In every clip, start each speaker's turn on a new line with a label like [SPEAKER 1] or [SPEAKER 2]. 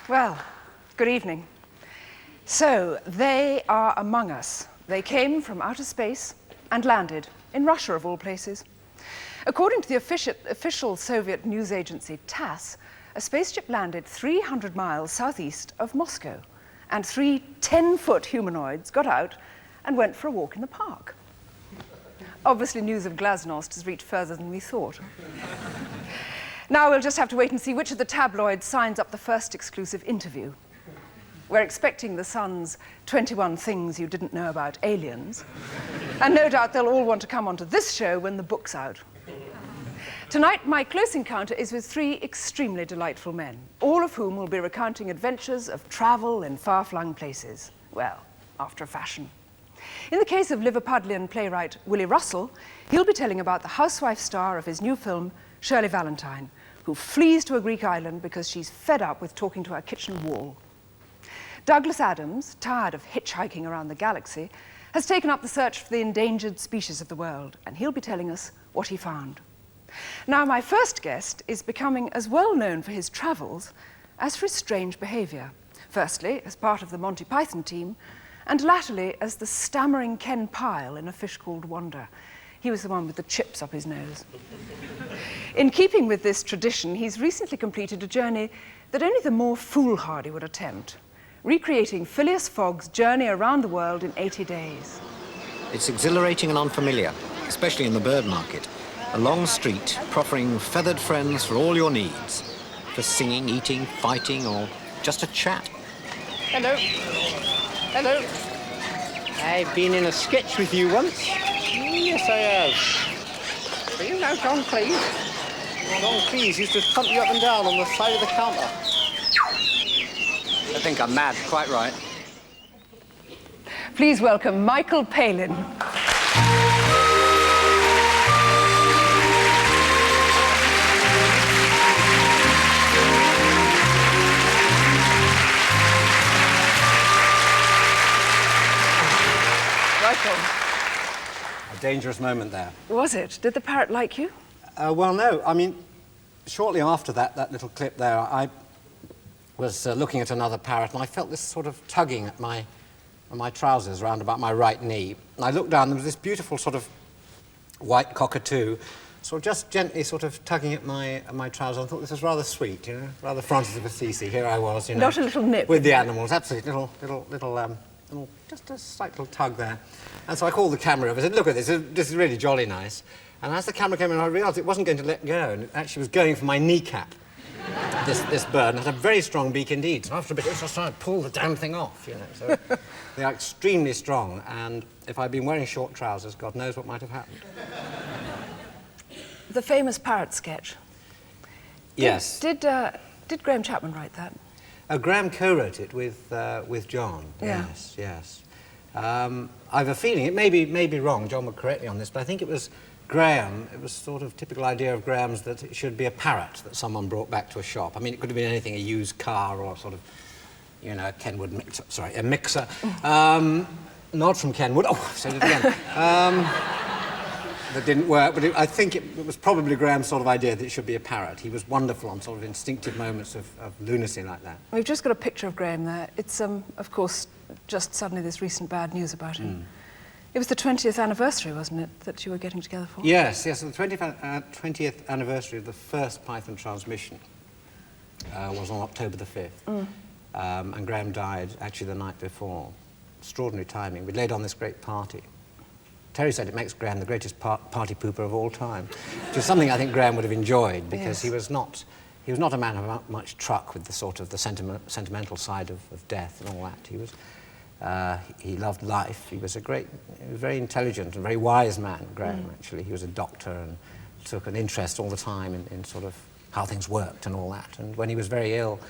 [SPEAKER 1] Well, good evening. So, they are among us. They came from outer space and landed in Russia, of all places. According to the official Soviet news agency TASS, a spaceship landed 300 miles southeast of Moscow, and 3 10-foot humanoids got out and went for a walk in the park. Obviously, news of Glasnost has reached further than we thought. Now we'll just have to wait and see which of the tabloids signs up the first exclusive interview. We're expecting the Sun's 21 Things You Didn't Know About Aliens, and no doubt they'll all want to come onto this show when the book's out. Tonight, my close encounter is with 3 extremely delightful men, all of whom will be recounting adventures of travel in far-flung places. Well, after a fashion. In the case of Liverpudlian playwright Willy Russell, he'll be telling about the housewife star of his new film, Shirley Valentine, who flees to a Greek island because she's fed up with talking to her kitchen wall. Douglas Adams, tired of hitchhiking around the galaxy, has taken up the search for the endangered species of the world, and he'll be telling us what he found. Now, my first guest is becoming as well known for his travels as for his strange behavior. Firstly, as part of the Monty Python team, and latterly as the stammering Ken Pyle in A Fish Called Wanda. He was the one with the chips up his nose. In keeping with this tradition, he's recently completed a journey that only the more foolhardy would attempt, recreating Phileas Fogg's journey around the world in 80 days.
[SPEAKER 2] It's exhilarating and unfamiliar, especially in the bird market. A long street, proffering feathered friends for all your needs. For singing, eating, fighting, or just a chat.
[SPEAKER 3] Hello. Hello. I've been in a sketch with you once. Yes, I have. Do you know John Cleese? John Cleese used to thump you up and down on the side of the counter.
[SPEAKER 2] I think I'm mad, quite right.
[SPEAKER 1] Please welcome Michael Palin. Michael.
[SPEAKER 4] A dangerous moment there.
[SPEAKER 1] Was it? Did the parrot like you?
[SPEAKER 4] Well, no. I mean, shortly after that little clip there, I was looking at another parrot, and I felt this sort of tugging at my trousers round about my right knee. And I looked down, there was this beautiful sort of white cockatoo, sort of just gently sort of tugging at my trousers. I thought this was rather sweet, you know, rather Francis of Assisi. Here I was, you know.
[SPEAKER 1] Not a little nip.
[SPEAKER 4] With the animals, absolutely. Little, just a slight little tug there. And so I called the camera over and said, look at this is really jolly nice. And as the camera came in, I realised it wasn't going to let go, and it actually was going for my kneecap, this bird, and had a very strong beak indeed. So after a bit, it was just trying to pull the damn thing off, you know. So they are extremely strong, and if I'd been wearing short trousers, God knows what might have happened.
[SPEAKER 1] The famous parrot sketch.
[SPEAKER 4] Yes.
[SPEAKER 1] Did Graham Chapman write that?
[SPEAKER 4] Graham co-wrote it with John.
[SPEAKER 1] Yeah.
[SPEAKER 4] Yes. I have a feeling, it may be wrong, John will correct me on this, but I think it was Graham, it was sort of typical idea of Graham's that it should be a parrot that someone brought back to a shop. I mean, it could have been anything, a used car or sort of, you know, a Kenwood mixer, sorry, a mixer. Not from Kenwood, oh, I've said it again. That didn't work, but I think it was probably Graham's sort of idea that it should be a parrot. He was wonderful on sort of instinctive moments of lunacy like that.
[SPEAKER 1] We've just got a picture of Graham there. It's, of course, just suddenly this recent bad news about him. It was the 20th anniversary, wasn't it, that you were getting together for?
[SPEAKER 4] Yes, the 20th anniversary of the first Python transmission was on October the 5th. And Graham died actually the night before. Extraordinary timing. We'd laid on this great party. Terry said it makes Graham the greatest party pooper of all time, which is something I think Graham would have enjoyed, because he was not a man of much truck with the sort of the sentimental side of death and all that. He loved life. He was very intelligent and very wise man, Graham, actually. He was a doctor and took an interest all the time in sort of how things worked and all that. And when he was very ill,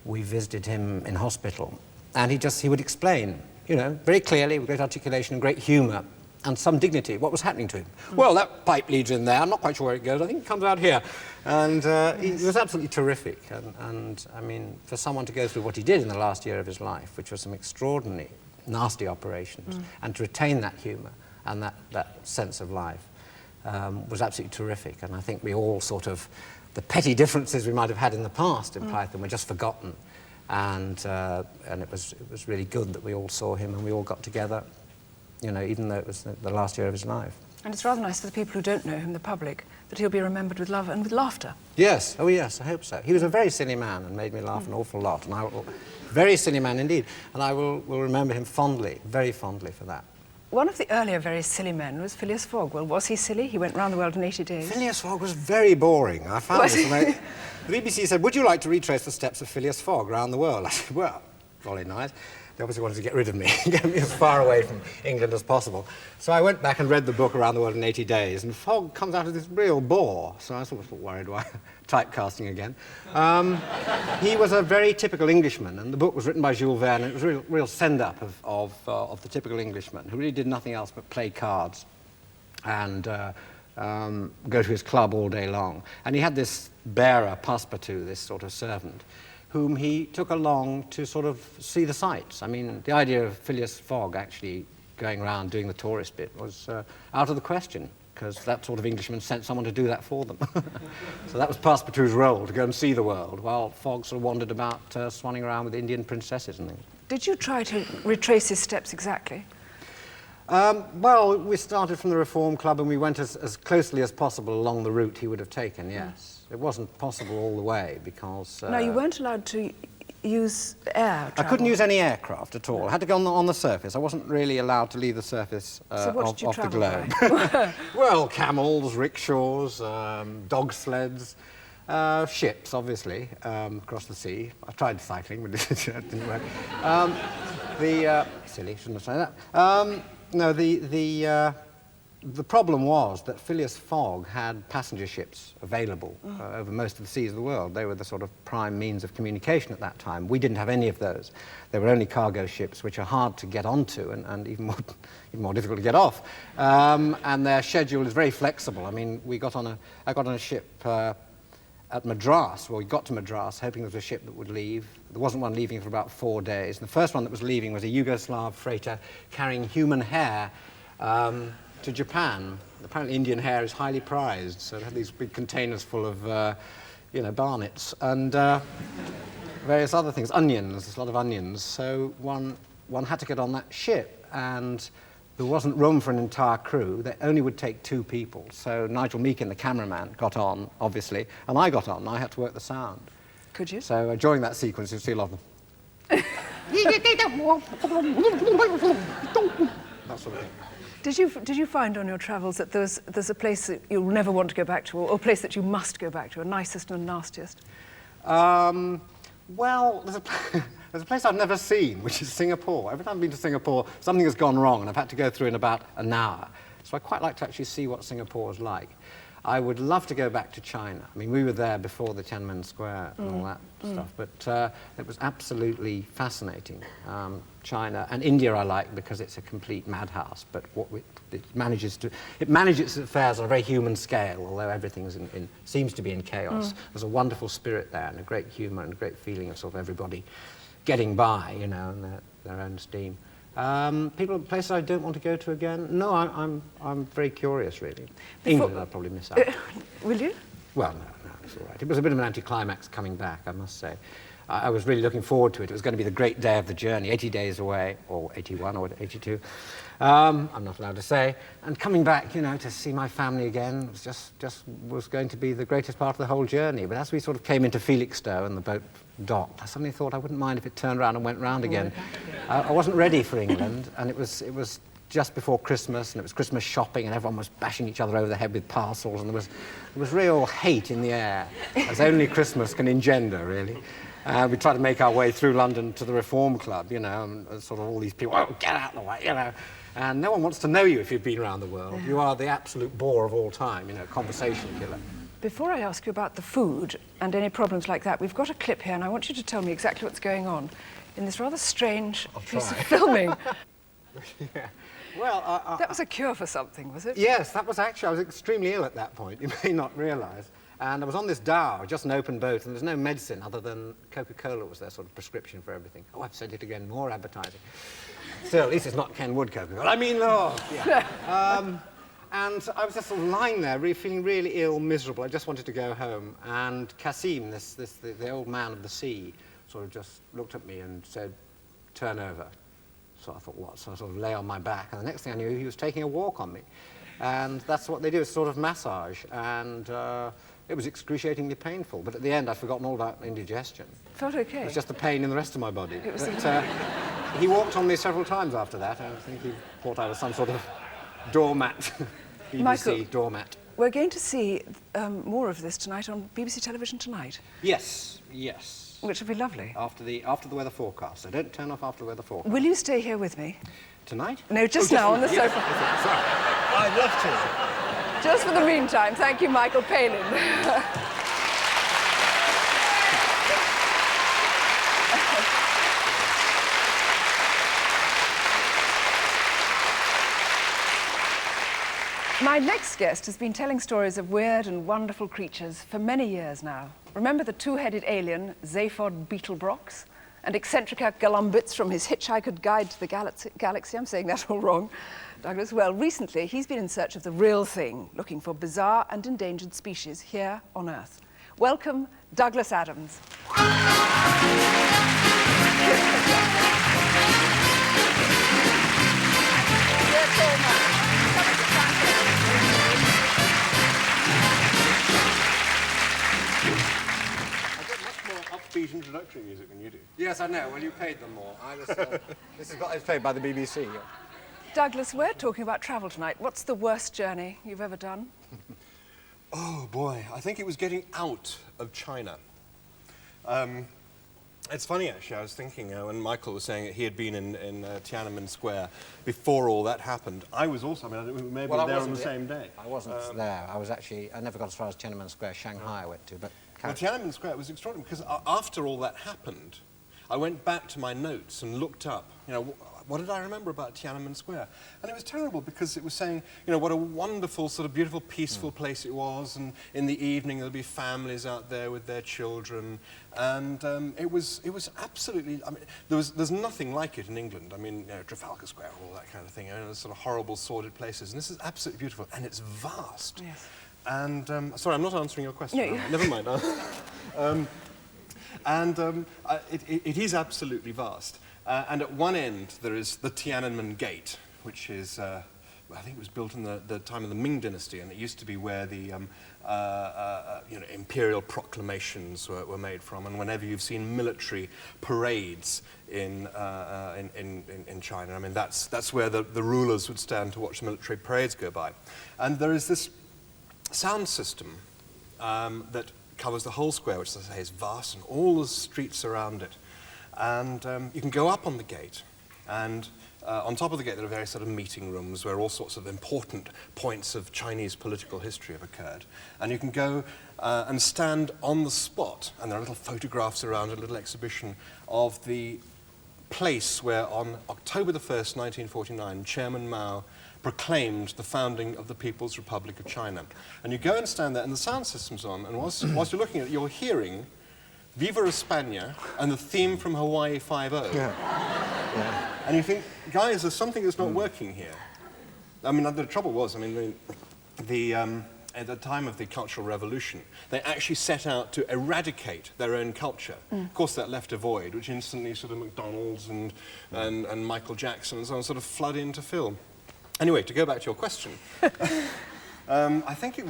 [SPEAKER 4] we visited him in hospital. And he would explain, you know, very clearly, with great articulation and great humour, and some dignity, what was happening to him. Well, that pipe leads in there. I'm not quite sure where it goes. I think it comes out here. And he was absolutely terrific. And, I mean, for someone to go through what he did in the last year of his life, which was some extraordinary, nasty operations, and to retain that humour and that sense of life was absolutely terrific. And I think we all sort of, the petty differences we might have had in the past in Python were just forgotten. And it was really good that we all saw him and we all got together, you know, even though it was the last year of his life.
[SPEAKER 1] And it's rather nice for the people who don't know him, the public, that he'll be remembered with love and with laughter.
[SPEAKER 4] Yes, oh yes, I hope so. He was a very silly man and made me laugh an awful lot. And very silly man indeed. And I will remember him fondly, very fondly for that.
[SPEAKER 1] One of the earlier very silly men was Phileas Fogg. Well, was he silly? He went round the world in 80 days.
[SPEAKER 4] Phileas Fogg was very boring. I found this. The BBC said, would you like to retrace the steps of Phileas Fogg around the world? I said, well, jolly nice. They obviously wanted to get rid of me, get me as far away from England as possible. So I went back and read the book Around the World in 80 Days, and Fogg comes out as this real bore. So I sort of worried, why typecasting again. He was a very typical Englishman, and the book was written by Jules Verne, and it was a real send-up of the typical Englishman, who really did nothing else but play cards and go to his club all day long. And he had this bearer, Passepartout, this sort of servant, whom he took along to sort of see the sights. I mean, the idea of Phileas Fogg actually going around doing the tourist bit was out of the question, because that sort of Englishman sent someone to do that for them. So that was Passepartout's role, to go and see the world, while Fogg sort of wandered about swanning around with Indian princesses and things.
[SPEAKER 1] Did you try to retrace his steps exactly?
[SPEAKER 4] Well, we started from the Reform Club and we went as closely as possible along the route he would have taken, yes. It wasn't possible all the way because...
[SPEAKER 1] No, you weren't allowed to use air travel.
[SPEAKER 4] I couldn't use any aircraft at all. I had to go on the surface. I wasn't really allowed to leave the surface
[SPEAKER 1] so what did you
[SPEAKER 4] of the
[SPEAKER 1] travel
[SPEAKER 4] globe.
[SPEAKER 1] by?
[SPEAKER 4] Well, camels, rickshaws, dog sleds, ships, obviously, across the sea. I tried cycling, but it didn't work. Silly, shouldn't have said that. No, the problem was that Phileas Fogg had passenger ships available over most of the seas of the world. They were the sort of prime means of communication at that time. We didn't have any of those. They were only cargo ships, which are hard to get onto and even more difficult to get off. And their schedule is very flexible. I mean, I got on a ship at Madras. Well, we got to Madras hoping there was a ship that would leave. There wasn't one leaving for about 4 days. And the first one that was leaving was a Yugoslav freighter carrying human hair to Japan. Apparently Indian hair is highly prized, so it had these big containers full of, barnets and various other things, onions, a lot of onions. So one had to get on that ship, and there wasn't room for an entire crew. They only would take 2 people. So Nigel Meakin, the cameraman, got on, obviously, and I got on, and I had to work the sound.
[SPEAKER 1] Could you?
[SPEAKER 4] So during that sequence, you'll see a lot of them. That sort of thing.
[SPEAKER 1] Did you find on your travels that there's a place that you'll never want to go back to, or a place that you must go back to, a nicest and nastiest?
[SPEAKER 4] Well, there's a place I've never seen, which is Singapore. Every time I've been to Singapore, something has gone wrong, and I've had to go through in about an hour. So I quite like to actually see what Singapore is like. I would love to go back to China. I mean, we were there before the Tiananmen Square and all that stuff, but it was absolutely fascinating. China and India I like because it's a complete madhouse, but it manages its affairs on a very human scale, although everything seems to be in chaos. There's a wonderful spirit there and a great humour and a great feeling of sort of everybody getting by, you know, and their own steam. Places I don't want to go to again? No, I'm very curious, really. England I'll probably miss out.
[SPEAKER 1] Will you?
[SPEAKER 4] Well, no, it's all right. It was a bit of an anticlimax coming back, I must say. I was really looking forward to it. It was going to be the great day of the journey, 80 days away, or 81 or 82. I'm not allowed to say. And coming back, you know, to see my family again was going to be the greatest part of the whole journey. But as we sort of came into Felixstowe and the boat docked, I suddenly thought I wouldn't mind if it turned around and went round again. I wasn't ready for England, and it was just before Christmas, and it was Christmas shopping, and everyone was bashing each other over the head with parcels, and there was real hate in the air, as only Christmas can engender, really. We tried to make our way through London to the Reform Club, you know, and sort of all these people, oh, get out of the way, you know. And no one wants to know you if you've been around the world. You are the absolute bore of all time, you know, conversation killer.
[SPEAKER 1] Before I ask you about the food and any problems like that, we've got a clip here, and I want you to tell me exactly what's going on in this rather strange piece of filming.
[SPEAKER 4] Yeah. Well,
[SPEAKER 1] that was a cure for something, was it?
[SPEAKER 4] Yes, that was actually, I was extremely ill at that point, you may not realise. And I was on this dhow, just an open boat, and there's no medicine other than Coca-Cola was their sort of prescription for everything. Oh, I've said it again, more advertising. Still, at least it's not Ken Wood Coca-Cola. I mean, Lord, yeah. And I was just sort of lying there, feeling really ill, miserable. I just wanted to go home. And Kasim, the old man of the sea, sort of just looked at me and said, turn over. So I thought, what? So I sort of lay on my back, and the next thing I knew, he was taking a walk on me. And that's what they do, it's sort of massage. And it was excruciatingly painful, but at the end, I'd forgotten all about indigestion.
[SPEAKER 1] Felt okay?
[SPEAKER 4] It was just the pain in the rest of my body. But, he walked on me several times after that. I think he thought I was some sort of doormat, BBC
[SPEAKER 1] Michael,
[SPEAKER 4] doormat.
[SPEAKER 1] We're going to see more of this tonight on BBC Television Tonight.
[SPEAKER 4] Yes, yes.
[SPEAKER 1] Which will be lovely.
[SPEAKER 4] After the weather forecast. So don't turn off after the weather forecast.
[SPEAKER 1] Will you stay here with me?
[SPEAKER 4] Tonight?
[SPEAKER 1] No, just now on the sofa.
[SPEAKER 4] Sorry. I'd love to.
[SPEAKER 1] Just for the meantime, thank you, Michael Palin. My next guest has been telling stories of weird and wonderful creatures for many years now. Remember the two-headed alien, Zaphod Beetlebrox, and eccentric Galumbits from his Hitchhiker's Guide to the Galaxy? I'm saying that all wrong, Douglas. Well, recently, he's been in search of the real thing, looking for bizarre and endangered species here on Earth. Welcome, Douglas Adams.
[SPEAKER 5] Upbeat introductory music than you do.
[SPEAKER 4] Yes, I know. Well, you paid them more. This is what I was paid by the BBC.
[SPEAKER 1] Douglas, we're talking about travel tonight. What's the worst journey you've ever done?
[SPEAKER 5] Oh, boy. I think it was getting out of China. It's funny, actually. I was thinking, when Michael was saying that he had been in Tiananmen Square before all that happened. I was also, I mean, maybe there on the same day.
[SPEAKER 2] I wasn't there. I never got as far as Tiananmen Square. Shanghai I went to, but...
[SPEAKER 5] Well, Tiananmen Square was extraordinary because after all that happened, I went back to my notes and looked up, you know, what did I remember about Tiananmen Square? And it was terrible because it was saying, you know, what a wonderful, sort of beautiful, peaceful place it was, and in the evening there'll be families out there with their children, and it was absolutely, I mean, there's nothing like it in England. I mean, you know, Trafalgar Square, all that kind of thing, you know, sort of horrible, sordid places, and this is absolutely beautiful, and it's vast.
[SPEAKER 1] Yes.
[SPEAKER 5] And, sorry, I'm not answering your question.
[SPEAKER 1] No,
[SPEAKER 5] Never mind. It is absolutely vast. And at one end, there is the Tiananmen Gate, which is, I think it was built in the time of the Ming Dynasty, and it used to be where the you know, imperial proclamations were made from. And whenever you've seen military parades in China, I mean, that's where the rulers would stand to watch the military parades go by. And there is this sound system that covers the whole square, which, as I say, is vast, and all the streets around it. And you can go up on the gate, and on top of the gate there are various sort of meeting rooms where all sorts of important points of Chinese political history have occurred. And you can go and stand on the spot, and there are little photographs around a little exhibition of the place where on October the 1st, 1949, Chairman Mao proclaimed the founding of the People's Republic of China. And you go and stand there, and the sound system's on, and whilst you're looking at it, you're hearing Viva España and the theme from Hawaii 5-0. Yeah. And you think, guys, there's something that's not working here. I mean, the trouble was, I mean, at the time of the Cultural Revolution, they actually set out to eradicate their own culture. Of course, that left a void, which instantly sort of McDonald's and Michael Jackson and so on sort of flood in to fill. Anyway, to go back to your question, I think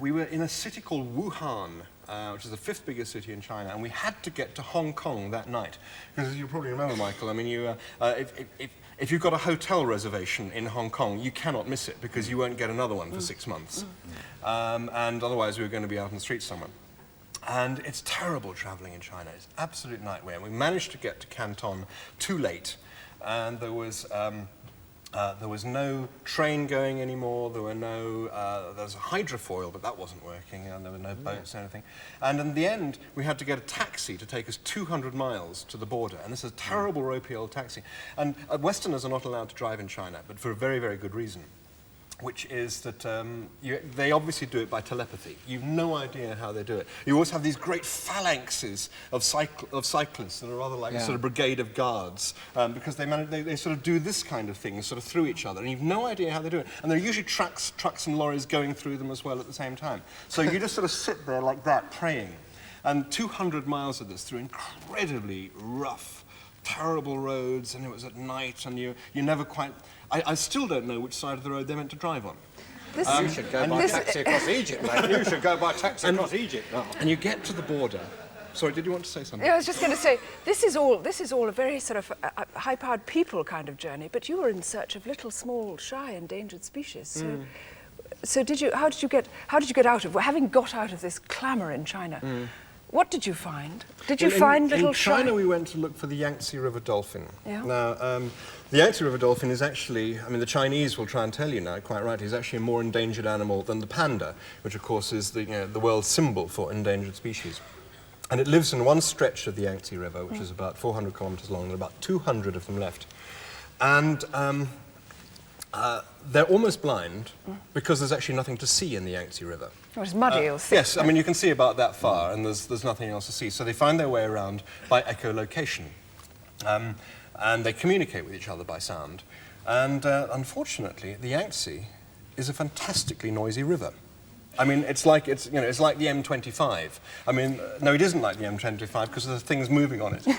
[SPEAKER 5] we were in a city called Wuhan, which is the 5th biggest city in China, and we had to get to Hong Kong that night. Because as you probably remember, Michael, I mean, if you've got a hotel reservation in Hong Kong, you cannot miss it, because you won't get another one for 6 months. And otherwise we were going to be out on the streets somewhere. And it's terrible travelling in China. It's absolute nightmare. And we managed to get to Canton too late, and there was no train going anymore. There was a hydrofoil, but that wasn't working, and there were no boats or anything. And in the end, we had to get a taxi to take us 200 miles to the border. And this is a terrible, ropey old taxi. And Westerners are not allowed to drive in China, but for a very, very good reason, which is that they obviously do it by telepathy. You've no idea how they do it. You always have these great phalanxes of cyclists that are rather like a sort of brigade of guards, because they sort of do this kind of thing, sort of through each other, and you've no idea how they do it. And there are usually trucks and lorries going through them as well at the same time. So you just sort of sit there like that, praying. And 200 miles of this through incredibly rough, terrible roads, and it was at night, and you never quite... I still don't know which side of the road they're meant to drive on.
[SPEAKER 2] You should go by taxi across Egypt, mate. You should go by taxi across Egypt. Oh.
[SPEAKER 5] And you get to the border. Sorry, did you want to say something?
[SPEAKER 1] Yeah, I was just going to say, this is all a very sort of high-powered people kind of journey, but you were in search of little, small, shy, endangered species. So how did you get out of, having got out of this clamour in China, what did you find? Did you find little shy...
[SPEAKER 5] In China, we went to look for the Yangtze River dolphin.
[SPEAKER 1] Yeah.
[SPEAKER 5] Now, the Yangtze River dolphin is actually, I mean, the Chinese will try and tell you now, quite right, is actually a more endangered animal than the panda, which, of course, is the world symbol for endangered species. And it lives in one stretch of the Yangtze River, which is about 400 kilometres long, and about 200 of them left. And they're almost blind because there's actually nothing to see in the Yangtze River.
[SPEAKER 1] Oh, it's muddy or thick.
[SPEAKER 5] Yes, I mean, you can see about that far, and there's nothing else to see. So they find their way around by echolocation. And they communicate with each other by sound. And unfortunately, the Yangtze is a fantastically noisy river. I mean, it's like the M25. I mean, no, it isn't like the M25 because there's things moving on it. And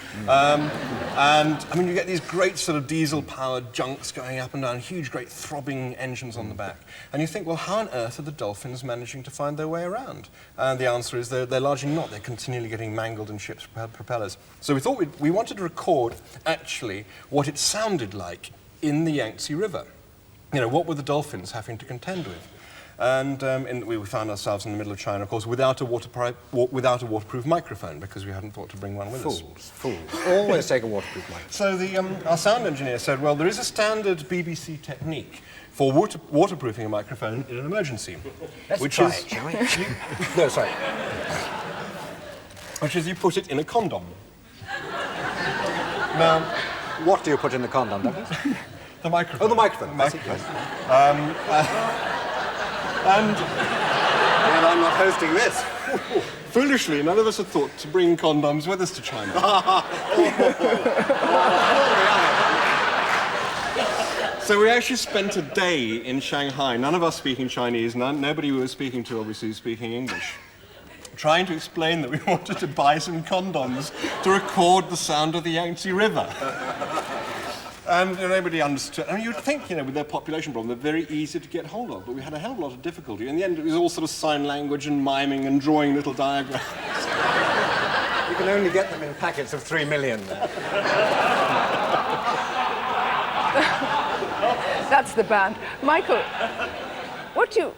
[SPEAKER 5] I mean, you get these great sort of diesel-powered junks going up and down, huge, great throbbing engines on the back. And you think, well, how on earth are the dolphins managing to find their way around? And the answer is they're largely not. They're continually getting mangled in ships' propellers. So we thought we wanted to record, actually, what it sounded like in the Yangtze River. You know, what were the dolphins having to contend with? And we found ourselves in the middle of China, of course, without a waterproof microphone, because we hadn't thought to bring one with us.
[SPEAKER 2] Fools. Always take a waterproof microphone.
[SPEAKER 5] So our sound engineer said, well, there is a standard BBC technique for waterproofing a microphone in an emergency.
[SPEAKER 2] Let's try it, shall we? No, sorry.
[SPEAKER 5] Which is you put it in a condom. Now,
[SPEAKER 2] what do you put in the condom, Douglas?
[SPEAKER 5] the microphone.
[SPEAKER 2] Oh, the microphone.
[SPEAKER 5] And
[SPEAKER 2] I'm not hosting this.
[SPEAKER 5] foolishly, none of us had thought to bring condoms with us to China. So we actually spent a day in Shanghai, none of us speaking Chinese, nobody we were speaking to obviously speaking English, trying to explain that we wanted to buy some condoms to record the sound of the Yangtze River. And nobody understood. I mean, you'd think, with their population problem, they're very easy to get hold of, but we had a hell of a lot of difficulty. In the end, it was all sort of sign language and miming and drawing little diagrams.
[SPEAKER 2] You can only get them in packets of 3 million.
[SPEAKER 1] That's the band. Michael, what do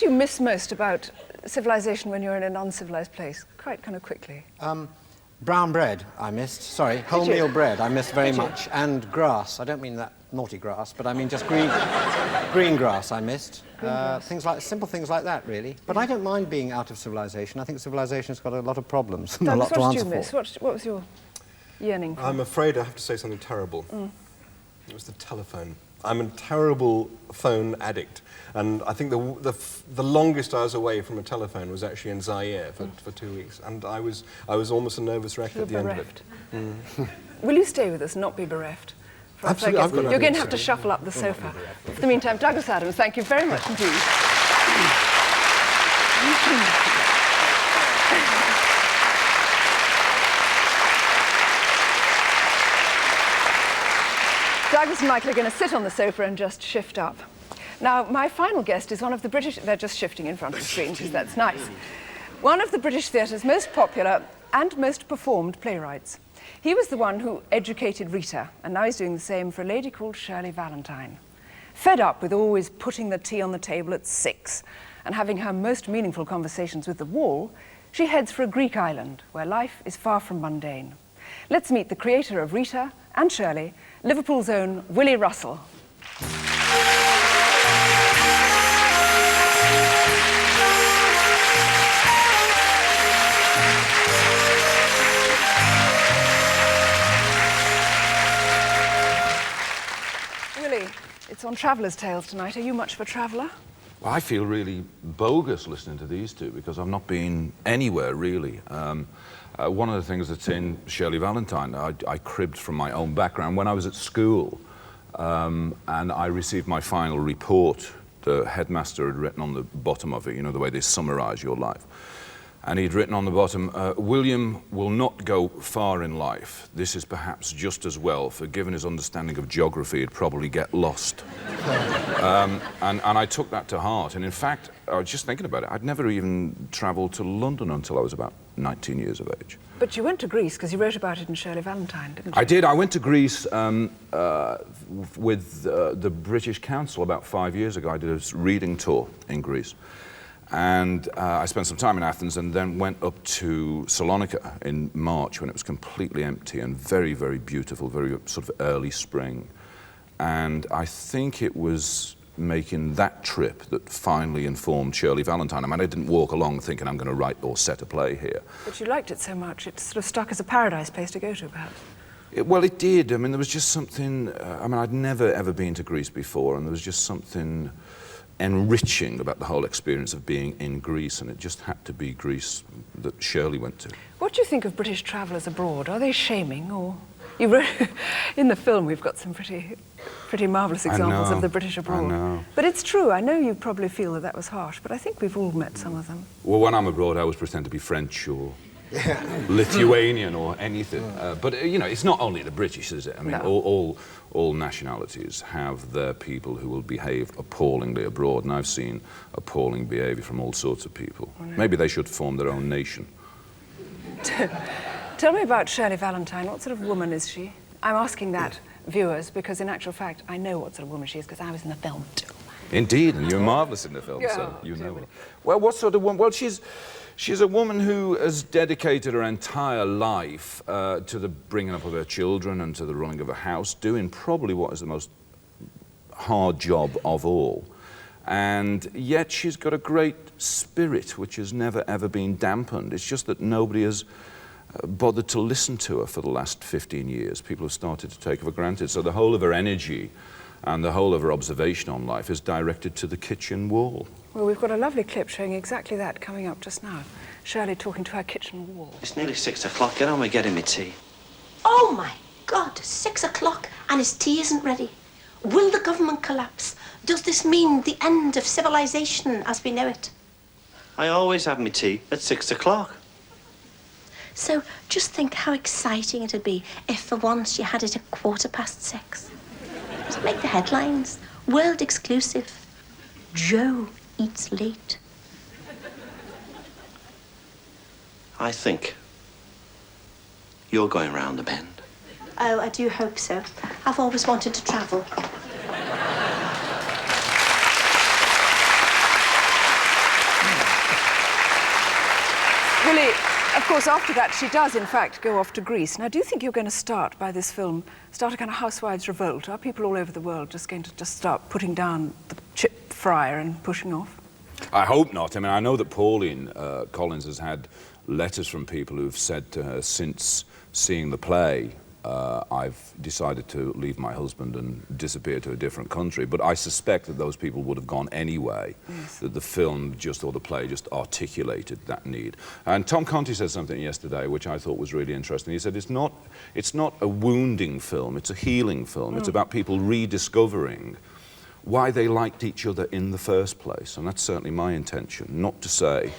[SPEAKER 1] you miss most about civilization when you're in an uncivilized place? Quite kind of quickly.
[SPEAKER 2] Brown bread, I missed. Sorry, wholemeal bread, I missed very much. And grass. I don't mean that naughty grass, but I mean just green grass I missed. Simple things like that, really. But I don't mind being out of civilization. I think civilization's got a lot of problems and a lot to answer for.
[SPEAKER 1] What did you miss? What was your yearning for?
[SPEAKER 5] I'm afraid I have to say something terrible. It was the telephone. I'm a terrible phone addict, and I think the longest I was away from a telephone was actually in Zaire for 2 weeks, and I was almost a nervous wreck at the end of it.
[SPEAKER 1] Will you stay with us and not be bereft?
[SPEAKER 5] Absolutely.
[SPEAKER 1] You're going to have to shuffle up the sofa. In the meantime, Douglas Adams, thank you very much indeed. Douglas and Michael are going to sit on the sofa and just shift up. Now, my final guest is one of the British... They're just shifting in front of the screen, because that's nice. One of the British theatre's most popular and most performed playwrights. He was the one who educated Rita, and now he's doing the same for a lady called Shirley Valentine. Fed up with always putting the tea on the table at 6 and having her most meaningful conversations with the wall, she heads for a Greek island where life is far from mundane. Let's meet the creator of Rita and Shirley, Liverpool's own Willy Russell. Willy, it's on Traveller's Tales tonight. Are you much of a traveller?
[SPEAKER 6] Well, I feel really bogus listening to these two because I've not been anywhere, really. One of the things that's in Shirley Valentine, I cribbed from my own background. When I was at school and I received my final report, the headmaster had written on the bottom of it, you know, the way they summarise your life. And he'd written on the bottom, William will not go far in life. This is perhaps just as well, for given his understanding of geography, he'd probably get lost. And I took that to heart. And in fact, I was just thinking about it. I'd never even travelled to London until I was about 19 years of age.
[SPEAKER 1] But you went to Greece because you wrote about it in Shirley Valentine, didn't you?
[SPEAKER 6] I did. I went to Greece with the British Council about 5 years ago. I did a reading tour in Greece. And I spent some time in Athens and then went up to Salonika in March when it was completely empty and very, very beautiful, very sort of early spring. And I think it was making that trip that finally informed Shirley Valentine. I mean, I didn't walk along thinking I'm going to write or set a play here.
[SPEAKER 1] But you liked it so much, it sort of stuck as a paradise place to go to, perhaps.
[SPEAKER 6] Well, it did. I mean, there was just something... I mean, I'd never, ever been to Greece before, and there was just something enriching about the whole experience of being in Greece, and it just had to be Greece that Shirley went to.
[SPEAKER 1] What do you think of British travellers abroad? Are they shaming, or... You wrote, in the film, we've got some pretty marvellous examples of the British abroad.
[SPEAKER 6] I know.
[SPEAKER 1] But it's true, I know you probably feel that was harsh, but I think we've all met some of them.
[SPEAKER 6] Well, when I'm abroad, I always pretend to be French or Lithuanian or anything. But, you know, it's not only the British, is it? I mean,
[SPEAKER 1] No.
[SPEAKER 6] all nationalities have their people who will behave appallingly abroad, and I've seen appalling behaviour from all sorts of people.
[SPEAKER 1] Oh, no.
[SPEAKER 6] Maybe they should form their own nation.
[SPEAKER 1] Tell me about Shirley Valentine. What sort of woman is she? I'm asking that, viewers, because in actual fact, I know what sort of woman she is, because I was in the film too.
[SPEAKER 6] Indeed, and you're marvellous in the film,
[SPEAKER 1] Yeah,
[SPEAKER 6] so you know
[SPEAKER 1] totally.
[SPEAKER 6] her. Well, what sort of woman? Well, she's a woman who has dedicated her entire life to the bringing up of her children and to the running of a house, doing probably what is the most hard job of all. And yet she's got a great spirit which has never, ever been dampened. It's just that nobody has bothered to listen to her for the last 15 years. People have started to take her for granted. So the whole of her energy and the whole of her observation on life is directed to the kitchen wall.
[SPEAKER 1] Well, we've got a lovely clip showing exactly that coming up just now. Shirley talking to her kitchen wall.
[SPEAKER 7] It's nearly 6 o'clock. Get on with getting me tea.
[SPEAKER 8] Oh, my God, 6 o'clock and his tea isn't ready. Will the government collapse? Does this mean the end of civilization as we know it?
[SPEAKER 7] I always have me tea at 6 o'clock.
[SPEAKER 8] So just think how exciting it'd be if for once you had it at 6:15. Just make the headlines. World exclusive. Joe eats late.
[SPEAKER 7] I think you're going round the bend.
[SPEAKER 8] Oh, I do hope so. I've always wanted to travel.
[SPEAKER 1] Willy, of course, after that, she does, in fact, go off to Greece. Now, do you think you're going to start, by this film, start a kind of housewives' revolt? Are people all over the world just going to start putting down the chip fryer and pushing off?
[SPEAKER 6] I hope not. I mean, I know that Pauline Collins has had letters from people who've said to her, since seeing the play, I've decided to leave my husband and disappear to a different country. But I suspect that those people would have gone anyway,
[SPEAKER 1] yes.
[SPEAKER 6] that the film or the play just articulated that need. And Tom Conti said something yesterday which I thought was really interesting. He said it's not a wounding film, it's a healing film. It's about people rediscovering why they liked each other in the first place. And that's certainly my intention, not to say...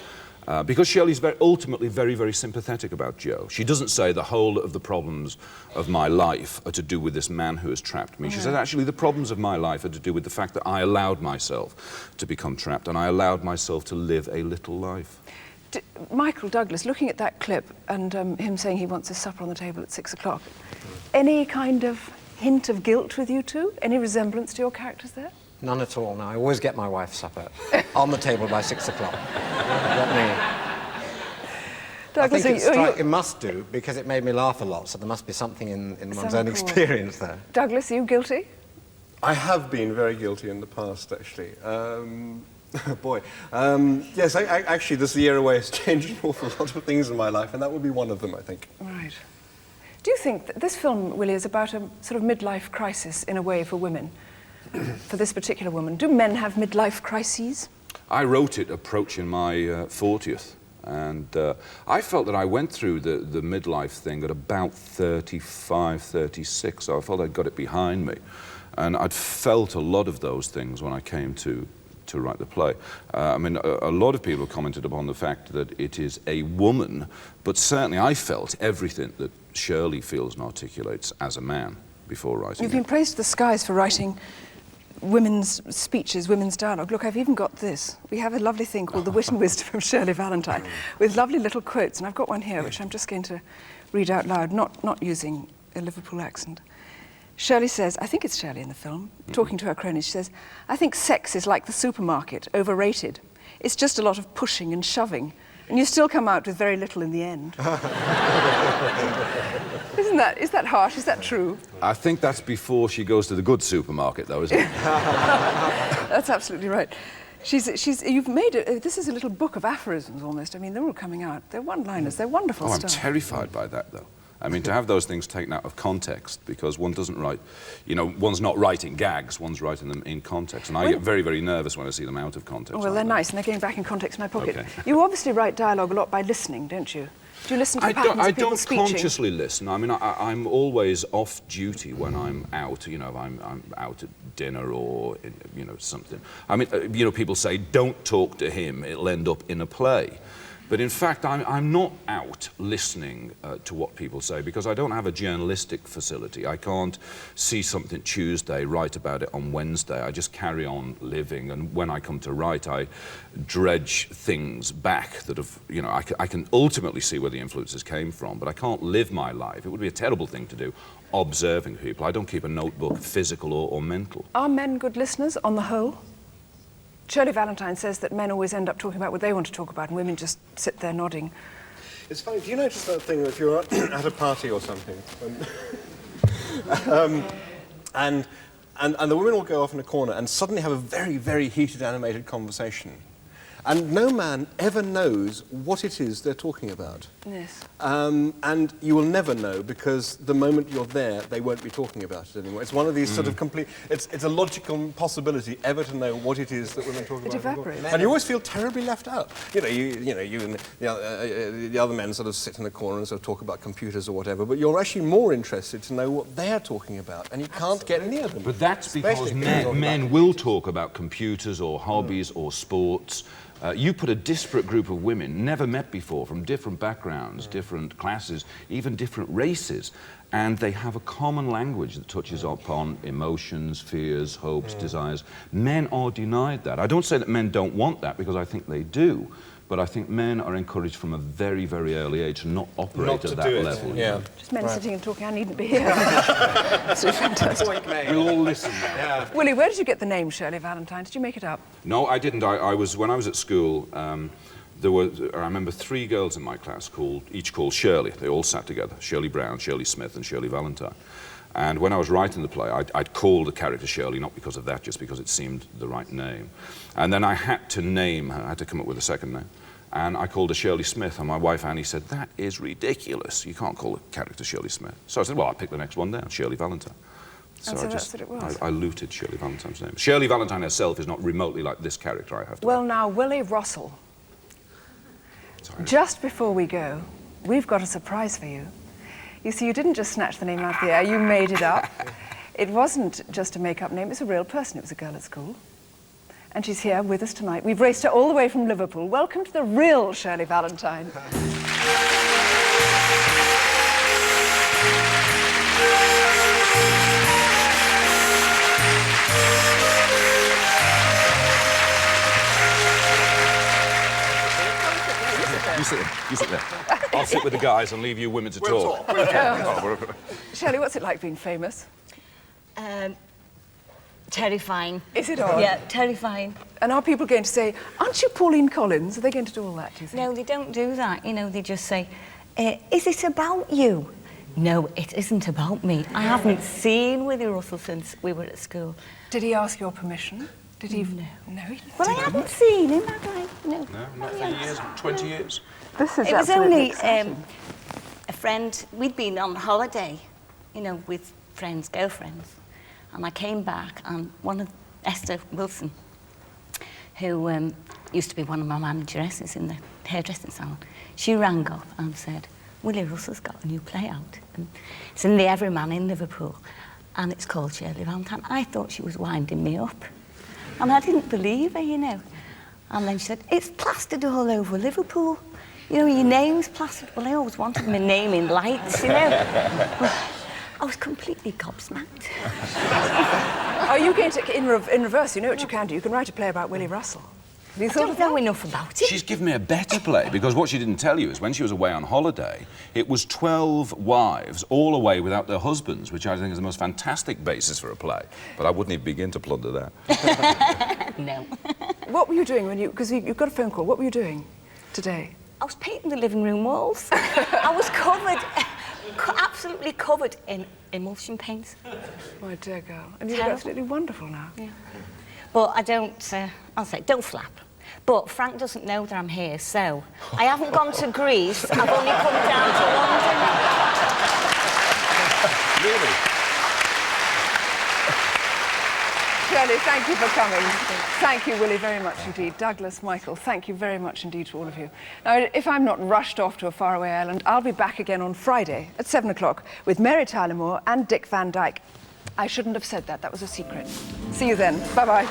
[SPEAKER 6] because Shirley's ultimately very, very sympathetic about Joe. She doesn't say the whole of the problems of my life are to do with this man who has trapped me. She says, actually, the problems of my life are to do with the fact that I allowed myself to become trapped and I allowed myself to live a little life.
[SPEAKER 1] Michael Douglas, looking at that clip and him saying he wants his supper on the table at 6 o'clock, any kind of hint of guilt with you two? Any resemblance to your characters there?
[SPEAKER 2] None at all, no. I always get my wife's supper on the table by 6 o'clock.
[SPEAKER 1] Douglas,
[SPEAKER 4] I think it must do, because it made me laugh a lot, so there must be something in one's own experience there.
[SPEAKER 1] Douglas, are you guilty?
[SPEAKER 5] I have been very guilty in the past, actually. Boy. Yes, actually, this year away has changed an awful lot of things in my life, and that would be one of them, I think.
[SPEAKER 1] Right. Do you think that this film, Willy, is about a sort of midlife crisis in a way for women? For this particular woman. Do men have midlife crises?
[SPEAKER 6] I wrote it approaching my 40th, and I felt that I went through the midlife thing at about 35, 36, so I felt I'd got it behind me. And I'd felt a lot of those things when I came to write the play. I mean, a lot of people commented upon the fact that it is a woman, but certainly I felt everything that Shirley feels and articulates as a man before writing
[SPEAKER 1] You've been praised to the skies for writing women's speeches, women's dialogue. Look, I've even got this. We have a lovely thing called The Wit and Wisdom of Shirley Valentine, with lovely little quotes, and I've got one here which I'm just going to read out loud, not using a Liverpool accent. Shirley says, I think it's Shirley in the film, talking to her cronies, she says, I think sex is like the supermarket, overrated. It's just a lot of pushing and shoving, and you still come out with very little in the end. Is that harsh? Is that true?
[SPEAKER 6] I think that's before she goes to the good supermarket, though, isn't it?
[SPEAKER 1] That's absolutely right. You've made this is a little book of aphorisms almost. I mean, they're all coming out. They're one-liners. They're wonderful
[SPEAKER 6] I'm
[SPEAKER 1] stuff.
[SPEAKER 6] terrified by that, though. I mean, to have those things taken out of context, because one doesn't write, you know, one's not writing gags, one's writing them in context. And I get very, very nervous when I see them out of context.
[SPEAKER 1] Well, they're nice, and they're going back in context in my pocket.
[SPEAKER 6] Okay.
[SPEAKER 1] You obviously write dialogue a lot by listening, don't you? Do you listen to patterns
[SPEAKER 6] I
[SPEAKER 1] of people
[SPEAKER 6] don't
[SPEAKER 1] speeching?
[SPEAKER 6] consciously listen. I mean, I'm always off duty when I'm out. You know, if I'm out at dinner or, you know, something. I mean, you know, people say, don't talk to him, it'll end up in a play. But in fact, I'm not out listening to what people say, because I don't have a journalistic facility. I can't see something Tuesday, write about it on Wednesday. I just carry on living, and when I come to write, I dredge things back that have, you know, I can ultimately see where the influences came from, but I can't live my life. It would be a terrible thing to do, observing people. I don't keep a notebook, physical or mental.
[SPEAKER 1] Are men good listeners on the whole? Shirley Valentine says that men always end up talking about what they want to talk about and women just sit there nodding.
[SPEAKER 5] It's funny, do you notice that thing if you're at a party or something, and the women will go off in a corner and suddenly have a very, very heated, animated conversation, and no man ever knows what it is they're talking about.
[SPEAKER 1] Yes.
[SPEAKER 5] And you will never know, because the moment you're there, they won't be talking about it anymore. It's one of these sort of complete... It's a logical impossibility ever to know what it is that women talk about.
[SPEAKER 1] It evaporates.
[SPEAKER 5] And you always feel terribly left out. You know, you and the other men sort of sit in the corner and sort of talk about computers or whatever, but you're actually more interested to know what they're talking about, and you can't get near them.
[SPEAKER 6] But that's because men will talk about computers or hobbies or sports. You put a disparate group of women, never met before, from different backgrounds, different classes, even different races, and they have a common language that touches upon emotions, fears, hopes, desires. Men are denied that. I don't say that men don't want that, because I think they do, but I think men are encouraged from a very, very early age to not operate at that level.
[SPEAKER 5] Yeah.
[SPEAKER 1] Just men sitting and talking, I needn't be here. Absolutely fantastic.
[SPEAKER 6] We'll all listen now.
[SPEAKER 5] Yeah.
[SPEAKER 1] Willy, where did you get the name Shirley Valentine? Did you make it up?
[SPEAKER 6] No, I didn't. When I was at school, there were, I remember, 3 girls in my class each called Shirley. They all sat together: Shirley Brown, Shirley Smith, and Shirley Valentine. And when I was writing the play, I'd called the character Shirley, not because of that, just because it seemed the right name. And then I had to name her, I had to come up with a second name. And I called her Shirley Smith, and my wife Annie said, that is ridiculous. You can't call a character Shirley Smith. So I said, well, I'll pick the next one down, Shirley Valentine.
[SPEAKER 1] So that's what it was.
[SPEAKER 6] I looted Shirley Valentine's name. Shirley Valentine herself is not remotely like this character I have to
[SPEAKER 1] Well, now, Willy Russell,
[SPEAKER 6] Sorry.
[SPEAKER 1] just before we go, we've got a surprise for you. You see, you didn't just snatch the name out of the air, you made it up. It wasn't just a make-up name, it's a real person. It was a girl at school. And she's here with us tonight. We've raced her all the way from Liverpool. Welcome to the real Shirley Valentine.
[SPEAKER 6] You sit there. I'll sit with the guys and leave you women to talk.
[SPEAKER 1] Shirley, what's it like being famous?
[SPEAKER 9] terrifying.
[SPEAKER 1] Is it odd?
[SPEAKER 9] Yeah, terrifying.
[SPEAKER 1] And are people going to say, aren't you Pauline Collins? Are they going to do all that, do you think?
[SPEAKER 9] No, they don't do that. You know, they just say, is it about you? No, it isn't about me. I haven't seen Willy Russell since we were at school.
[SPEAKER 1] Did he ask your permission? Did he?
[SPEAKER 9] No.
[SPEAKER 1] No, he
[SPEAKER 9] Well, I haven't seen him, have I? No.
[SPEAKER 6] No, not for years, 20 years.
[SPEAKER 1] This is
[SPEAKER 9] It was
[SPEAKER 1] absolutely
[SPEAKER 9] only
[SPEAKER 1] exciting.
[SPEAKER 9] a friend. We'd been on holiday, you know, with friends, girlfriends. And I came back, and one of Esther Wilson, who used to be one of my manageresses in the hairdressing salon, she rang up and said, Willy Russell's got a new play out. And it's in the Everyman in Liverpool, and it's called Shirley Valentine. I thought she was winding me up, and I didn't believe her, you know. And then she said, it's plastered all over Liverpool. You know, your name's plastered. Well, I always wanted my name in lights, you know. I was completely gobsmacked.
[SPEAKER 1] Are you going to, in reverse, you know what you can do? You can write a play about Willy Russell. Have you
[SPEAKER 9] I
[SPEAKER 1] thought
[SPEAKER 9] don't
[SPEAKER 1] of that?
[SPEAKER 9] know enough about it.
[SPEAKER 6] She's given me a better play, because what she didn't tell you is when she was away on holiday, it was 12 wives, all away without their husbands, which I think is the most fantastic basis for a play. But I wouldn't even begin to plunder that.
[SPEAKER 9] No.
[SPEAKER 1] What were you doing when you... Because you've got a phone call. What were you doing today?
[SPEAKER 9] I was painting the living room walls. I was covered, absolutely covered in emulsion paints.
[SPEAKER 1] My dear girl. And you look
[SPEAKER 9] Terrible.
[SPEAKER 1] absolutely wonderful now.
[SPEAKER 9] Yeah. But I don't, I'll say, don't flap. But Frank doesn't know that I'm here, so I haven't gone to Greece. I've only come down to London.
[SPEAKER 6] Really?
[SPEAKER 1] Shirley, thank you for coming. Thank you, Willy, very much indeed. Douglas, Michael, thank you very much indeed to all of you. Now, if I'm not rushed off to a faraway island, I'll be back again on Friday at 7 o'clock with Mary Tyler Moore and Dick Van Dyke. I shouldn't have said that. That was a secret. See you then. Bye-bye.